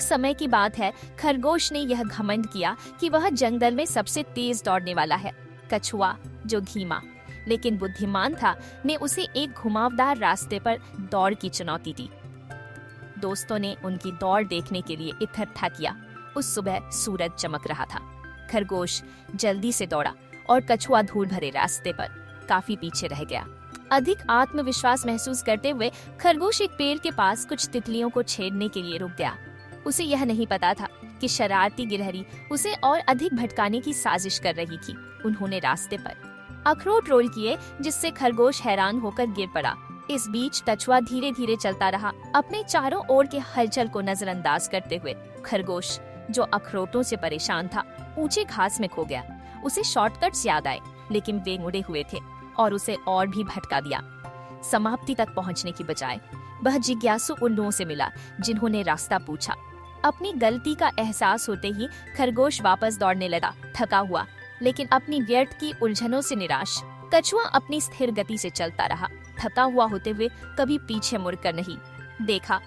एक समय की बात है, खरगोश ने यह घमंड किया कि वह जंगल में सबसे तेज दौड़ने वाला है। कछुआ, जो धीमा लेकिन बुद्धिमान था, ने उसे एक घुमावदार रास्ते पर दौड़ की चुनौती दी। दोस्तों ने उनकी दौड़ देखने के लिए इकट्ठा किया। उस सुबह सूरज चमक रहा था। खरगोश जल्दी से दौड़ा और कछुआ धूल भरे रास्ते पर काफी पीछे रह गया। अधिक आत्मविश्वास महसूस करते हुए खरगोश एक पेड़ के पास कुछ तितलियों को छेड़ने के लिए रुक गया। उसे यह नहीं पता था कि शरारती गिलहरी उसे और अधिक भटकाने की साजिश कर रही थी। उन्होंने रास्ते पर अखरोट रोल किए, जिससे खरगोश हैरान होकर गिर पड़ा। इस बीच कछुआ धीरे धीरे चलता रहा, अपने चारों ओर के हलचल को नजरअंदाज करते हुए। खरगोश, जो अखरोटों से परेशान था, ऊंचे घास में खो गया। उसे शॉर्टकट्स याद आए, लेकिन वे मुड़े हुए थे और उसे और भी भटका दिया। समाप्ति तक पहुंचने की बजाय वह जिज्ञासु उन लोगों से मिला जिन्होंने रास्ता पूछा। अपनी गलती का एहसास होते ही खरगोश वापस दौड़ने लगा, थका हुआ लेकिन अपनी व्यर्थ की उलझनों से निराश। कछुआ अपनी स्थिर गति से चलता रहा, थका हुआ होते हुए कभी पीछे मुड़कर नहीं देखा।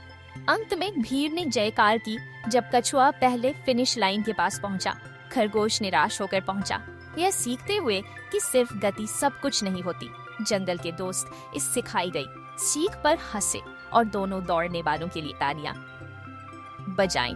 अंत में भीड़ ने जयकार की जब कछुआ पहले फिनिश लाइन के पास पहुंचा। खरगोश निराश होकर पहुंचा, यह सीखते हुए कि सिर्फ गति सब कुछ नहीं होती। जंगल के दोस्त इस सिखाई गई सीख पर हंसे और दोनों दौड़ने वालों के लिए तालियां बजाएं।